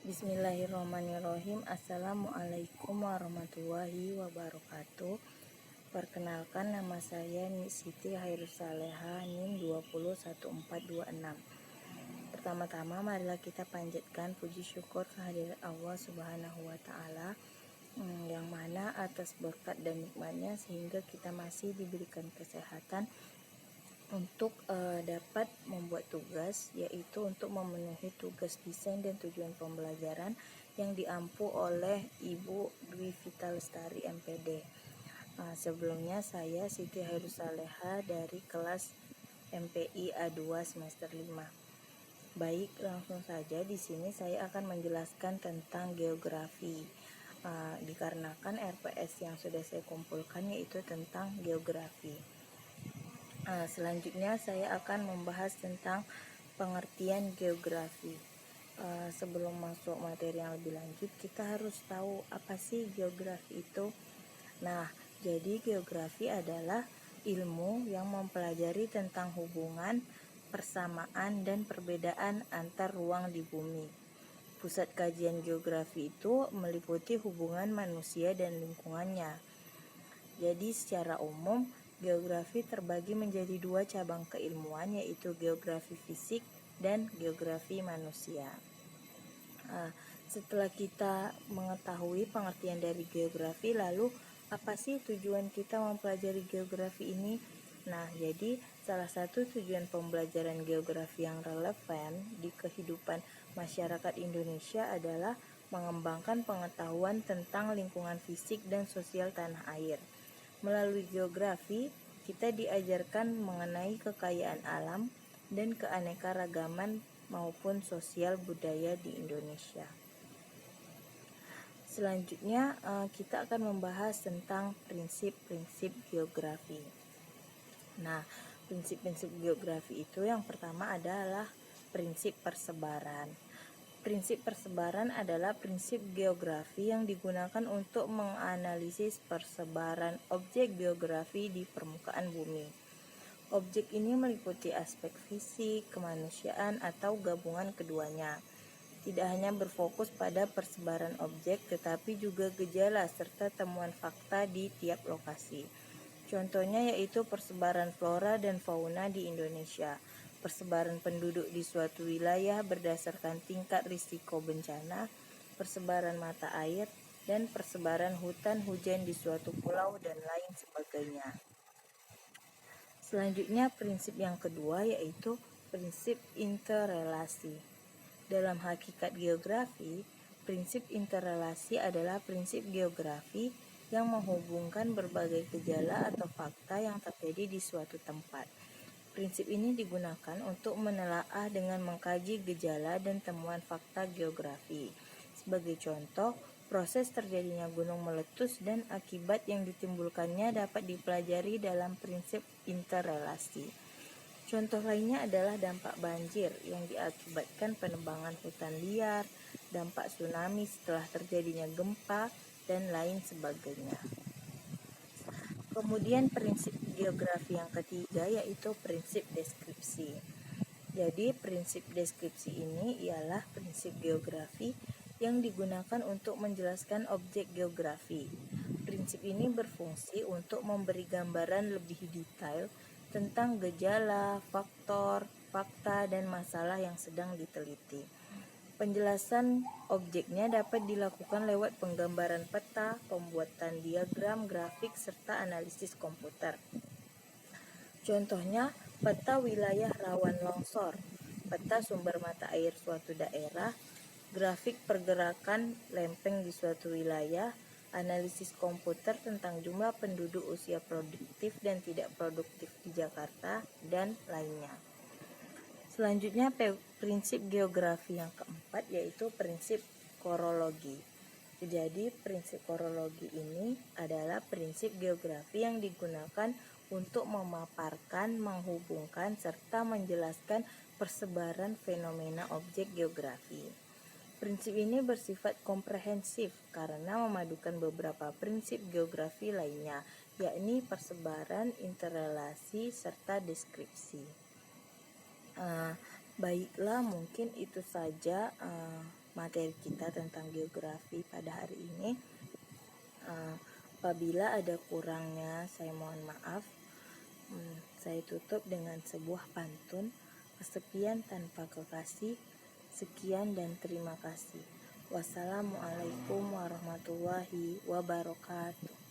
Bismillahirrahmanirrahim. Assalamualaikum warahmatullahi wabarakatuh. Perkenalkan, nama saya Siti Hairusaleha, NIM 201426. Pertama-tama marilah kita panjatkan puji syukur kehadirat Allah Subhanahu wa Ta'ala, yang mana atas berkat dan nikmatnya sehingga kita masih diberikan kesehatan untuk dapat membuat tugas, yaitu untuk memenuhi tugas desain dan tujuan pembelajaran yang diampu oleh Ibu Dwi Vita Lestari MPD. Sebelumnya saya Siti Hairusaleha dari kelas MPI A2 semester 5. Baik, langsung saja di sini saya akan menjelaskan tentang geografi. Dikarenakan RPS yang sudah saya kumpulkan yaitu tentang geografi. Selanjutnya saya akan membahas tentang pengertian geografi. Sebelum masuk materi yang lebih lanjut, kita harus tahu apa sih geografi itu. Nah, jadi geografi adalah ilmu yang mempelajari tentang hubungan, persamaan, dan perbedaan antar ruang di bumi. Pusat kajian geografi itu meliputi hubungan manusia dan lingkungannya. Jadi secara umum, geografi terbagi menjadi dua cabang keilmuan, yaitu geografi fisik dan geografi manusia. Setelah kita mengetahui pengertian dari geografi, lalu apa sih tujuan kita mempelajari geografi ini? Nah, jadi salah satu tujuan pembelajaran geografi yang relevan di kehidupan masyarakat Indonesia adalah mengembangkan pengetahuan tentang lingkungan fisik dan sosial tanah air. Melalui geografi, kita diajarkan mengenai kekayaan alam dan keanekaragaman maupun sosial budaya di Indonesia. Selanjutnya, kita akan membahas tentang prinsip-prinsip geografi. Nah, prinsip-prinsip geografi itu yang pertama adalah prinsip persebaran. Prinsip persebaran adalah prinsip geografi yang digunakan untuk menganalisis persebaran objek geografi di permukaan bumi. Objek ini meliputi aspek fisik, kemanusiaan, atau gabungan keduanya. Tidak hanya berfokus pada persebaran objek, tetapi juga gejala serta temuan fakta di tiap lokasi. Contohnya yaitu persebaran flora dan fauna di Indonesia, persebaran penduduk di suatu wilayah berdasarkan tingkat risiko bencana, persebaran mata air, dan persebaran hutan hujan di suatu pulau dan lain sebagainya. Selanjutnya, prinsip yang kedua yaitu prinsip interrelasi. Dalam hakikat geografi, prinsip interrelasi adalah prinsip geografi yang menghubungkan berbagai gejala atau fakta yang terjadi di suatu tempat. Prinsip ini digunakan untuk menelaah dengan mengkaji gejala dan temuan fakta geografi. Sebagai contoh, proses terjadinya gunung meletus dan akibat yang ditimbulkannya dapat dipelajari dalam prinsip interrelasi. Contoh lainnya adalah dampak banjir yang diakibatkan penebangan hutan liar, dampak tsunami setelah terjadinya gempa, dan lain sebagainya. Kemudian prinsip geografi yang ketiga yaitu prinsip deskripsi. Jadi prinsip deskripsi ini ialah prinsip geografi yang digunakan untuk menjelaskan objek geografi. Prinsip ini berfungsi untuk memberi gambaran lebih detail tentang gejala, faktor, fakta, dan masalah yang sedang diteliti. Penjelasan objeknya dapat dilakukan lewat penggambaran peta, pembuatan diagram, grafik, serta analisis komputer. Contohnya, peta wilayah rawan longsor, peta sumber mata air suatu daerah, grafik pergerakan lempeng di suatu wilayah, analisis komputer tentang jumlah penduduk usia produktif dan tidak produktif di Jakarta, dan lainnya. Selanjutnya, prinsip geografi yang keempat yaitu prinsip korologi. Jadi prinsip korologi ini adalah prinsip geografi yang digunakan untuk memaparkan, menghubungkan, serta menjelaskan persebaran fenomena objek geografi. Prinsip ini bersifat komprehensif karena memadukan beberapa prinsip geografi lainnya, yakni persebaran, interrelasi, serta deskripsi. Baiklah, mungkin itu saja materi kita tentang geografi pada hari ini. Apabila ada kurangnya, saya mohon maaf. Saya tutup dengan sebuah pantun, kesepian tanpa kekasih. Sekian dan terima kasih. Wassalamualaikum warahmatullahi wabarakatuh.